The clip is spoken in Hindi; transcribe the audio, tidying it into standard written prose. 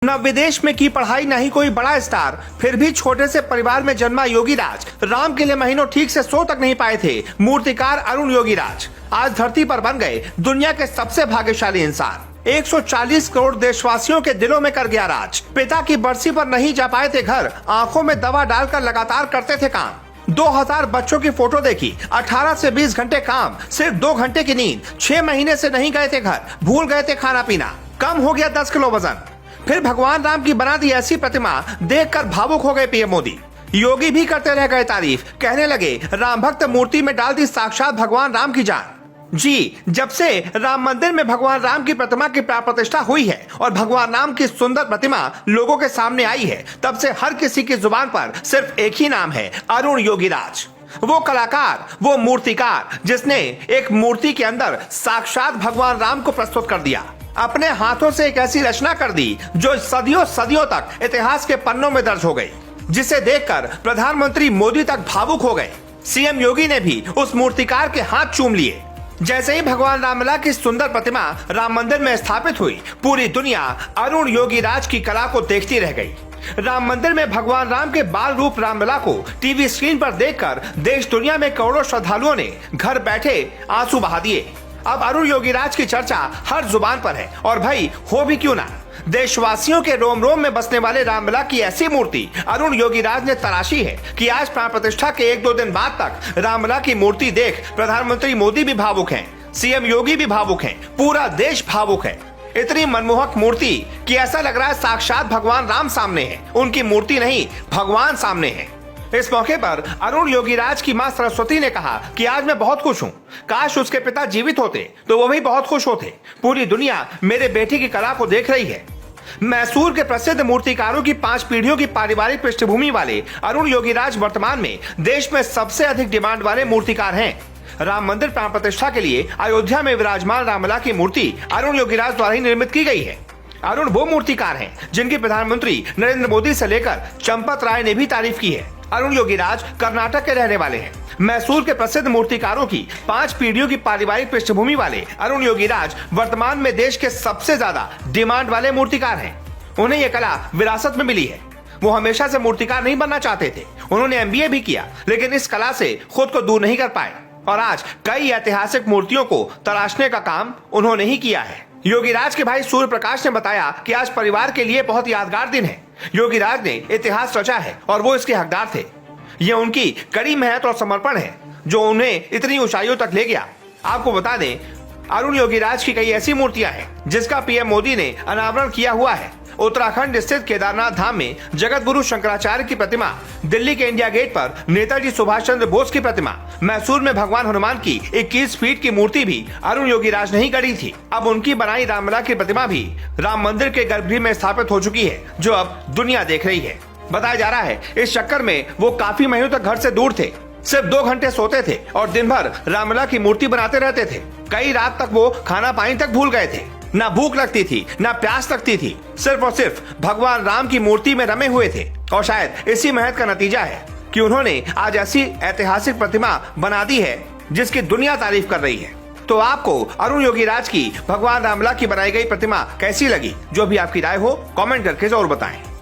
न विदेश में की पढ़ाई, न ही कोई बड़ा स्टार, फिर भी छोटे से परिवार में जन्मा योगीराज राम के लिए महीनों ठीक से सो तक नहीं पाए थे। मूर्तिकार अरुण योगीराज आज धरती पर बन गए दुनिया के सबसे भाग्यशाली इंसान। 140 करोड़ देशवासियों के दिलों में कर गया राज। पिता की बरसी पर नहीं जा पाए थे घर, आंखों में दवा डालकर लगातार करते थे काम। 2000 बच्चों की फोटो देखी, 18 से 20 घंटे काम, सिर्फ 2 घंटे की नींद, 6 महीने से नहीं गए थे घर, भूल गए थे खाना पीना, कम हो गया 10 किलो वजन। फिर भगवान राम की बना दी ऐसी प्रतिमा देखकर भावुक हो गए पीएम मोदी। योगी भी करते रह गए तारीफ, कहने लगे राम भक्त मूर्ति में डाल दी साक्षात भगवान राम की जान। जी, जब से राम मंदिर में भगवान राम की प्रतिमा की प्राण प्रतिष्ठा हुई है और भगवान राम की सुंदर प्रतिमा लोगों के सामने आई है, तब से हर किसी की जुबान पर सिर्फ एक ही नाम है, अरुण योगीराज। वो कलाकार, वो मूर्तिकार जिसने एक मूर्ति के अंदर साक्षात भगवान राम को प्रस्तुत कर दिया। अपने हाथों से एक ऐसी रचना कर दी जो सदियों सदियों तक इतिहास के पन्नों में दर्ज हो गई, जिसे देखकर प्रधानमंत्री मोदी तक भावुक हो गए। सीएम योगी ने भी उस मूर्तिकार के हाथ चूम लिए। जैसे ही भगवान रामलला की सुंदर प्रतिमा राम मंदिर में स्थापित हुई, पूरी दुनिया अरुण योगीराज की कला को देखती रह गई। राम मंदिर में भगवान राम के बाल रूप रामलला को टीवी स्क्रीन पर देखकर देश दुनिया में करोड़ों श्रद्धालुओं ने घर बैठे आंसू बहा दिए। अब अरुण योगीराज की चर्चा हर जुबान पर है, और भाई हो भी क्यों ना, देशवासियों के रोम रोम में बसने वाले रामलला की ऐसी मूर्ति अरुण योगीराज ने तराशी है कि आज प्राण प्रतिष्ठा के 1-2 दिन बाद तक रामलला की मूर्ति देख प्रधानमंत्री मोदी भी भावुक हैं, सीएम योगी भी भावुक हैं, पूरा देश भावुक है। इतनी मनमोहक मूर्ति कि ऐसा लग रहा है साक्षात भगवान राम सामने है, उनकी मूर्ति नहीं भगवान सामने है। इस मौके पर अरुण योगीराज की मां सरस्वती ने कहा कि आज मैं बहुत खुश हूं, काश उसके पिता जीवित होते तो वो भी बहुत खुश होते। पूरी दुनिया मेरे बेटे की कला को देख रही है। मैसूर के प्रसिद्ध मूर्तिकारों की 5 पीढ़ियों की पारिवारिक पृष्ठभूमि वाले अरुण योगीराज वर्तमान में देश में सबसे अधिक डिमांड वाले मूर्तिकार हैं। राम मंदिर प्राण प्रतिष्ठा के लिए अयोध्या में विराजमान रामलला की मूर्ति अरुण योगीराज द्वारा ही निर्मित की गई है। अरुण वो मूर्तिकार हैं जिनकी प्रधानमंत्री नरेंद्र मोदी से लेकर चंपत राय ने भी तारीफ की है। अरुण योगीराज कर्नाटक के रहने वाले हैं। मैसूर के प्रसिद्ध मूर्तिकारों की 5 पीढ़ियों की पारिवारिक पृष्ठभूमि वाले अरुण योगीराज वर्तमान में देश के सबसे ज्यादा डिमांड वाले मूर्तिकार हैं। उन्हें यह कला विरासत में मिली है। वो हमेशा से मूर्तिकार नहीं बनना चाहते थे, उन्होंने एमबीए भी किया, लेकिन इस कला से खुद को दूर नहीं कर पाए और आज कई ऐतिहासिक मूर्तियों को तराशने का काम उन्होंने ही किया है। योगीराज के भाई सूर्य प्रकाश ने बताया कि आज परिवार के लिए बहुत यादगार दिन है। योगीराज ने इतिहास रचा है और वो इसके हकदार थे। ये उनकी कड़ी मेहनत और समर्पण है जो उन्हें इतनी ऊंचाइयों तक ले गया। आपको बता दें, अरुण योगीराज की कई ऐसी मूर्तियां हैं जिसका पीएम मोदी ने अनावरण किया हुआ है। उत्तराखंड स्थित केदारनाथ धाम में जगत गुरु शंकराचार्य की प्रतिमा, दिल्ली के इंडिया गेट पर नेताजी सुभाष चंद्र बोस की प्रतिमा, मैसूर में भगवान हनुमान की 21 फीट की मूर्ति भी अरुण योगीराज ने ही गढ़ी थी। अब उनकी बनाई रामलला की प्रतिमा भी राम मंदिर के गर्भगृह में स्थापित हो चुकी है, जो अब दुनिया देख रही है। बताया जा रहा है इस चक्कर में वो काफी महीनों तक घर से दूर थे, सिर्फ 2 घंटे सोते थे और दिन भर रामलला की मूर्ति बनाते रहते थे। कई रात तक वो खाना पानी तक भूल गए थे, ना भूख लगती थी ना प्यास लगती थी, सिर्फ और सिर्फ भगवान राम की मूर्ति में रमे हुए थे। और शायद इसी मेहनत का नतीजा है कि उन्होंने आज ऐसी ऐतिहासिक प्रतिमा बना दी है जिसकी दुनिया तारीफ कर रही है। तो आपको अरुण योगीराज की भगवान रामलला की बनाई गई प्रतिमा कैसी लगी? जो भी आपकी राय हो कमेंट करके जरूर बताएं।